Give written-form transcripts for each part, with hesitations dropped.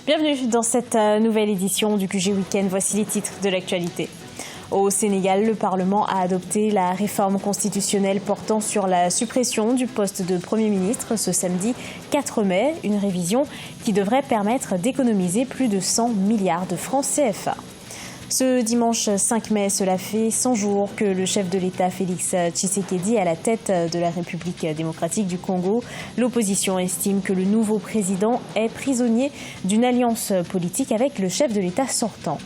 Bienvenue dans cette nouvelle édition du QG Week-end. Voici les titres de l'actualité. Au Sénégal, le Parlement a adopté la réforme constitutionnelle portant sur la suppression du poste de Premier ministre ce samedi 4 mai. Une révision qui devrait permettre d'économiser plus de 100 milliards de francs CFA. Ce dimanche 5 mai, cela fait 100 jours que le chef de l'État, Félix Tshisekedi, est à la tête de la République démocratique du Congo. L'opposition estime que le nouveau président est prisonnier d'une alliance politique avec le chef de l'État sortant.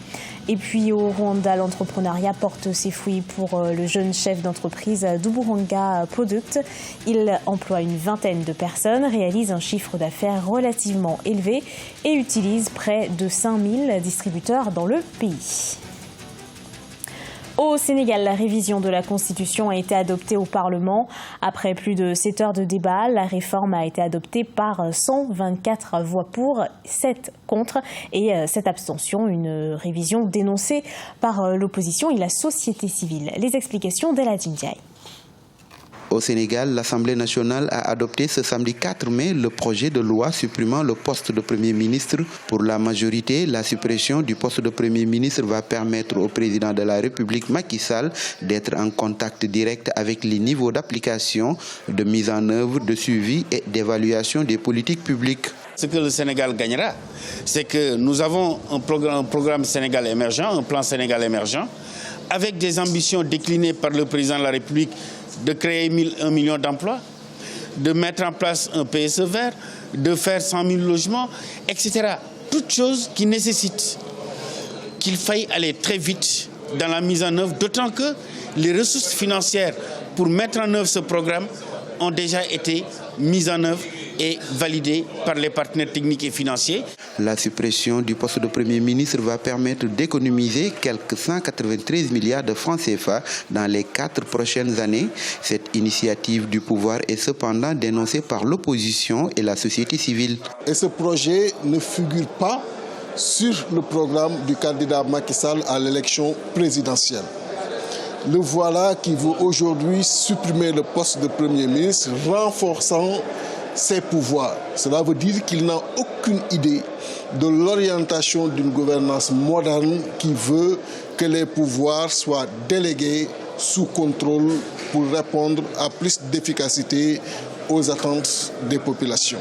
Et puis au Rwanda, l'entrepreneuriat porte ses fruits pour le jeune chef d'entreprise Duburanga Product. Il emploie une vingtaine de personnes, réalise un chiffre d'affaires relativement élevé et utilise près de 5000 distributeurs dans le pays. Au Sénégal, la révision de la Constitution a été adoptée au Parlement. Après plus de 7 heures de débat, la réforme a été adoptée par 124 voix pour, 7 contre et 7 abstentions. Une révision dénoncée par l'opposition et la société civile. Les explications d'Ela Djindjaï. Au Sénégal, l'Assemblée nationale a adopté ce samedi 4 mai le projet de loi supprimant le poste de Premier ministre. Pour la majorité, la suppression du poste de Premier ministre va permettre au président de la République, Macky Sall, d'être en contact direct avec les niveaux d'application, de mise en œuvre, de suivi et d'évaluation des politiques publiques. Ce que le Sénégal gagnera, c'est que nous avons un programme Sénégal émergent, un plan Sénégal émergent, avec des ambitions déclinées par le président de la République de créer 1 million d'emplois, de mettre en place un PSE vert, de faire 100 000 logements, etc. Toutes choses qui nécessitent qu'il faille aller très vite dans la mise en œuvre, d'autant que les ressources financières pour mettre en œuvre ce programme ont déjà été mises en œuvre et validées par les partenaires techniques et financiers. La suppression du poste de Premier ministre va permettre d'économiser quelques 193 milliards de francs CFA dans les 4 prochaines années. Cette initiative du pouvoir est cependant dénoncée par l'opposition et la société civile. Et ce projet ne figure pas sur le programme du candidat Macky Sall à l'élection présidentielle. Le voilà qui veut aujourd'hui supprimer le poste de Premier ministre, renforçant ses pouvoirs. Cela veut dire qu'il n'a aucune idée de l'orientation d'une gouvernance moderne qui veut que les pouvoirs soient délégués sous contrôle pour répondre à plus d'efficacité aux attentes des populations.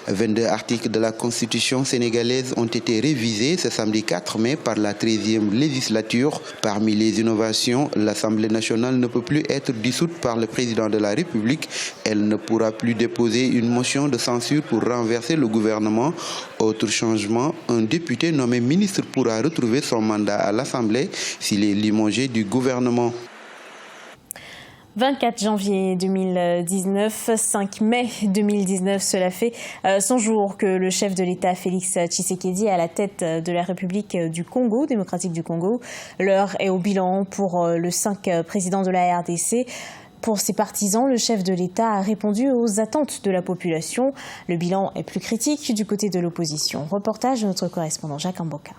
22 articles de la Constitution sénégalaise ont été révisés ce samedi 4 mai par la 13e législature. Parmi les innovations, l'Assemblée nationale ne peut plus être dissoute par le président de la République. Elle ne pourra plus déposer une motion de censure pour renverser le gouvernement. Autre changement, un député nommé ministre pourra retrouver son mandat à l'Assemblée s'il est limogé du gouvernement. 24 janvier 2019, 5 mai 2019, cela fait 100 jours que le chef de l'État, Félix Tshisekedi, est à la tête de la République du Congo, démocratique du Congo. L'heure est au bilan pour le 5 président de la RDC. Pour ses partisans, le chef de l'État a répondu aux attentes de la population. Le bilan est plus critique du côté de l'opposition. Reportage de notre correspondant Jacques Mboka.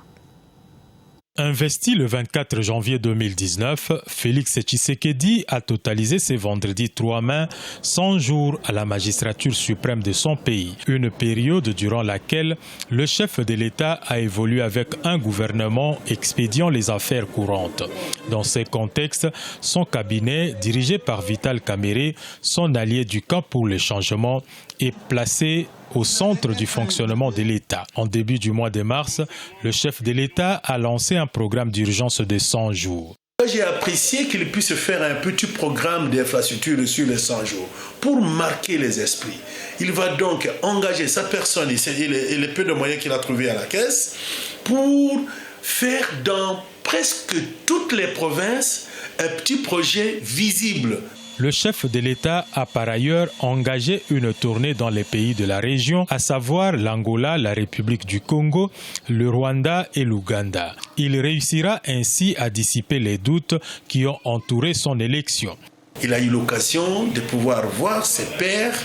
Investi le 24 janvier 2019, Félix Tshisekedi a totalisé ce vendredi 3 mai 100 jours à la magistrature suprême de son pays. Une période durant laquelle le chef de l'État a évolué avec un gouvernement expédiant les affaires courantes. Dans ce contexte, son cabinet, dirigé par Vital Kamerhe, son allié du camp pour le changement, est placé au centre du fonctionnement de l'État. En début du mois de mars, le chef de l'État a lancé un programme d'urgence de 100 jours. J'ai apprécié qu'il puisse faire un petit programme d'infrastructure sur les 100 jours pour marquer les esprits. Il va donc engager sa personne et les peu de moyens qu'il a trouvés à la caisse pour faire dans presque toutes les provinces un petit projet visible. Le chef de l'État a par ailleurs engagé une tournée dans les pays de la région, à savoir l'Angola, la République du Congo, le Rwanda et l'Ouganda. Il réussira ainsi à dissiper les doutes qui ont entouré son élection. Il a eu l'occasion de pouvoir voir ses pairs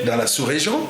dans la sous-région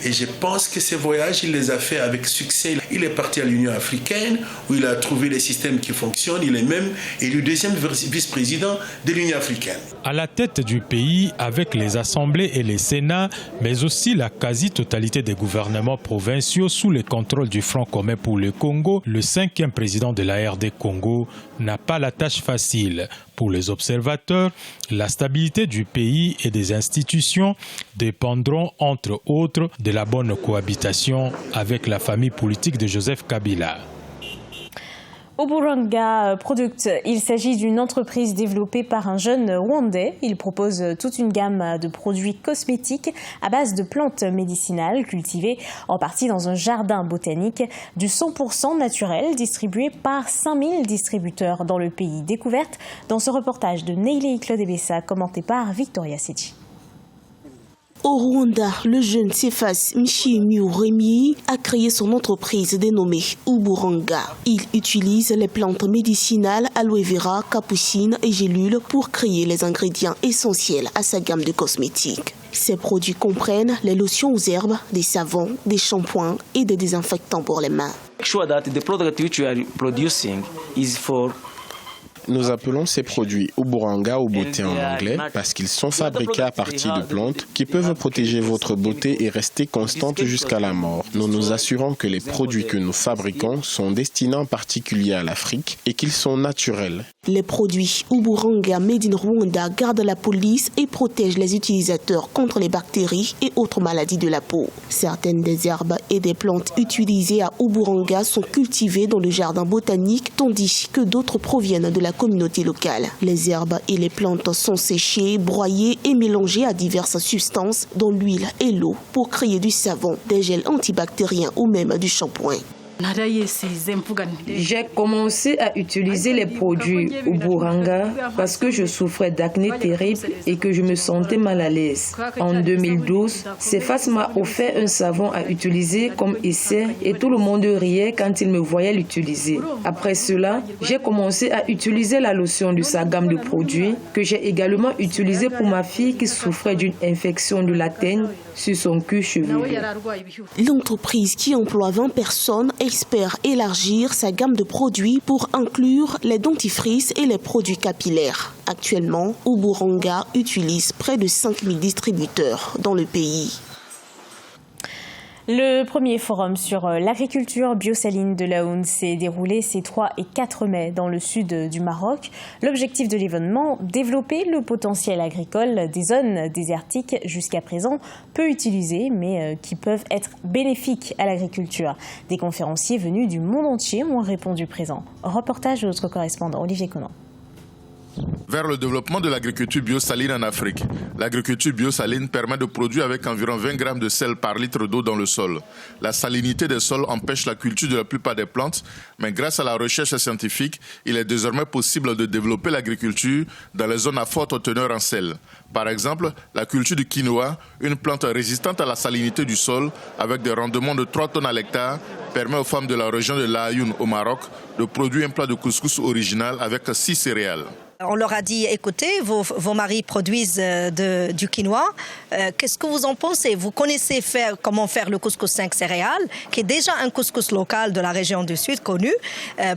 Et je pense que ces voyages, il les a fait avec succès. Il est parti à l'Union africaine où il a trouvé les systèmes qui fonctionnent. Il est même élu deuxième vice-président de l'Union africaine. À la tête du pays, avec les assemblées et les sénats, mais aussi la quasi-totalité des gouvernements provinciaux sous le contrôle du Front commun pour le Congo, le 5e président de la RD Congo n'a pas la tâche facile. Pour les observateurs, la stabilité du pays et des institutions dépendront, entre autres, de la bonne cohabitation avec la famille politique de Joseph Kabila. Uburanga Product, il s'agit d'une entreprise développée par un jeune Rwandais. Il propose toute une gamme de produits cosmétiques à base de plantes médicinales cultivées en partie dans un jardin botanique, du 100% naturel distribué par 5000 distributeurs dans le pays. Découverte dans ce reportage de Neilei Claude Ebessa, commenté par Victoria Sechi. Au Rwanda, le jeune Cephas Mishimiu Remy a créé son entreprise dénommée Uburanga. Il utilise les plantes médicinales aloe vera, capucine et gélules pour créer les ingrédients essentiels à sa gamme de cosmétiques. Ces produits comprennent les lotions aux herbes, des savons, des shampoings et des désinfectants pour les mains. Nous appelons ces produits Uburanga ou beauté en anglais parce qu'ils sont fabriqués à partir de plantes qui peuvent protéger votre beauté et rester constante jusqu'à la mort. Nous nous assurons que les produits que nous fabriquons sont destinés en particulier à l'Afrique et qu'ils sont naturels. Les produits Uburanga Made in Rwanda gardent la police et protègent les utilisateurs contre les bactéries et autres maladies de la peau. Certaines des herbes et des plantes utilisées à Uburanga sont cultivées dans le jardin botanique, tandis que d'autres proviennent de la communauté locale. Les herbes et les plantes sont séchées, broyées et mélangées à diverses substances, dont l'huile et l'eau, pour créer du savon, des gels antibactériens ou même du shampoing. J'ai commencé à utiliser les produits Uburanga parce que je souffrais d'acné terrible et que je me sentais mal à l'aise. En 2012, Cephas m'a offert un savon à utiliser comme essai et tout le monde riait quand il me voyait l'utiliser. Après cela, j'ai commencé à utiliser la lotion de sa gamme de produits que j'ai également utilisée pour ma fille qui souffrait d'une infection de la teigne sur son cuir chevelu. L'entreprise qui emploie 20 personnes espère élargir sa gamme de produits pour inclure les dentifrices et les produits capillaires. Actuellement, Uburanga utilise près de 5000 distributeurs dans le pays. Le premier forum sur l'agriculture biosaline de l'AOUN s'est déroulé ces 3 et 4 mai dans le sud du Maroc. L'objectif de l'événement, développer le potentiel agricole des zones désertiques jusqu'à présent peu utilisées mais qui peuvent être bénéfiques à l'agriculture. Des conférenciers venus du monde entier ont répondu présent. Reportage de notre correspondant Olivier Conan. Vers le développement de l'agriculture biosaline en Afrique. L'agriculture biosaline permet de produire avec environ 20 grammes de sel par litre d'eau dans le sol. La salinité des sols empêche la culture de la plupart des plantes, mais grâce à la recherche scientifique, il est désormais possible de développer l'agriculture dans les zones à forte teneur en sel. Par exemple, la culture du quinoa, une plante résistante à la salinité du sol, avec des rendements de 3 tonnes à l'hectare, permet aux femmes de la région de l'Aïoun au Maroc de produire un plat de couscous original avec 6 céréales. On leur a dit, écoutez, vos maris produisent du quinoa. Qu'est-ce que vous en pensez? Vous connaissez comment faire le couscous 5 céréales, qui est déjà un couscous local de la région du Sud connu.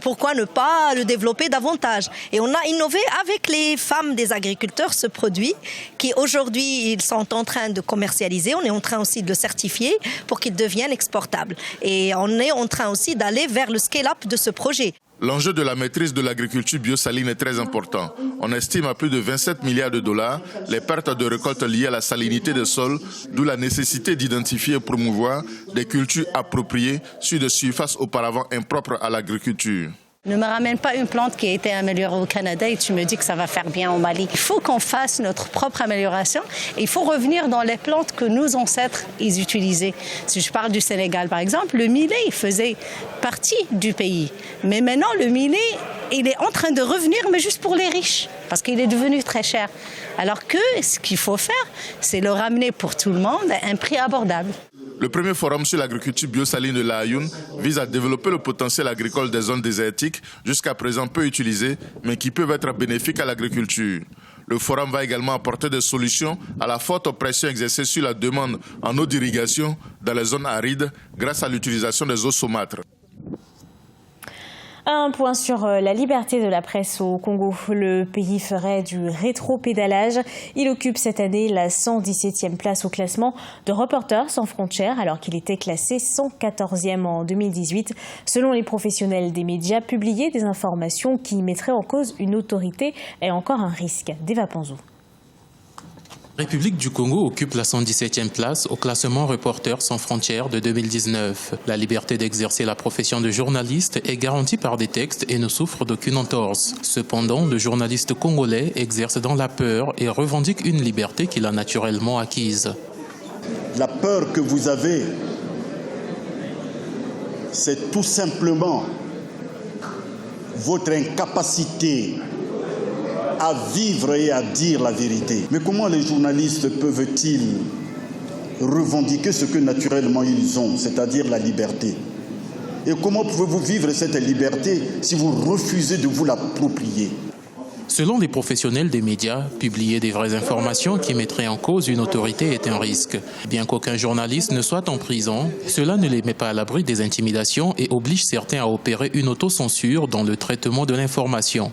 Pourquoi ne pas le développer davantage? Et on a innové avec les femmes des agriculteurs ce produit qui aujourd'hui ils sont en train de commercialiser. On est en train aussi de le certifier pour qu'il devienne exportable. Et on est en train aussi d'aller vers le scale-up de ce projet. L'enjeu de la maîtrise de l'agriculture biosaline est très important. On estime à plus de 27 milliards de dollars les pertes de récoltes liées à la salinité des sols, d'où la nécessité d'identifier et promouvoir des cultures appropriées sur des surfaces auparavant impropres à l'agriculture. Ne me ramène pas une plante qui a été améliorée au Canada et tu me dis que ça va faire bien au Mali. Il faut qu'on fasse notre propre amélioration et il faut revenir dans les plantes que nos ancêtres ils utilisaient. Si je parle du Sénégal par exemple, le millet il faisait partie du pays. Mais maintenant le millet il est en train de revenir mais juste pour les riches parce qu'il est devenu très cher. Alors que ce qu'il faut faire c'est le ramener pour tout le monde à un prix abordable. Le premier forum sur l'agriculture biosaline de l'Aïoun vise à développer le potentiel agricole des zones désertiques, jusqu'à présent peu utilisées, mais qui peuvent être bénéfiques à l'agriculture. Le forum va également apporter des solutions à la forte pression exercée sur la demande en eau d'irrigation dans les zones arides grâce à l'utilisation des eaux saumâtres. Un point sur la liberté de la presse au Congo. Le pays ferait du rétro-pédalage. Il occupe cette année la 117e place au classement de Reporters sans frontières, alors qu'il était classé 114e en 2018. Selon les professionnels des médias, publier des informations qui mettraient en cause une autorité est encore un risque. Deva Panzou. La République du Congo occupe la 117e place au classement Reporters sans frontières de 2019. La liberté d'exercer la profession de journaliste est garantie par des textes et ne souffre d'aucune entorse. Cependant, le journaliste congolais exerce dans la peur et revendique une liberté qu'il a naturellement acquise. La peur que vous avez, c'est tout simplement votre incapacité à vivre et à dire la vérité. Mais comment les journalistes peuvent-ils revendiquer ce que naturellement ils ont, c'est-à-dire la liberté? Et comment pouvez-vous vivre cette liberté si vous refusez de vous l'approprier? Selon les professionnels des médias, publier des vraies informations qui mettraient en cause une autorité est un risque. Bien qu'aucun journaliste ne soit en prison, cela ne les met pas à l'abri des intimidations et oblige certains à opérer une autocensure dans le traitement de l'information.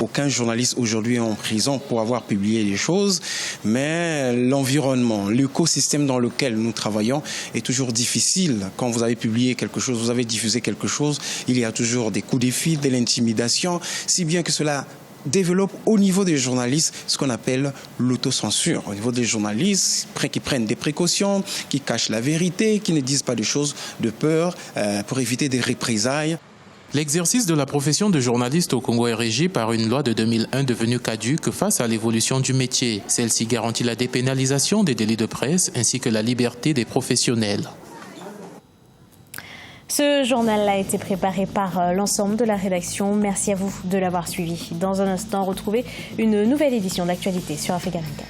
Aucun journaliste aujourd'hui est en prison pour avoir publié des choses, mais l'environnement, l'écosystème dans lequel nous travaillons est toujours difficile. Quand vous avez publié quelque chose, vous avez diffusé quelque chose, il y a toujours des coups de fil, de l'intimidation, si bien que cela développe au niveau des journalistes ce qu'on appelle l'autocensure. Au niveau des journalistes qui prennent des précautions, qui cachent la vérité, qui ne disent pas des choses de peur pour éviter des représailles. L'exercice de la profession de journaliste au Congo est régi par une loi de 2001 devenue caduque face à l'évolution du métier. Celle-ci garantit la dépénalisation des délits de presse ainsi que la liberté des professionnels. Ce journal a été préparé par l'ensemble de la rédaction. Merci à vous de l'avoir suivi. Dans un instant, retrouvez une nouvelle édition d'Actualité sur Africa 24.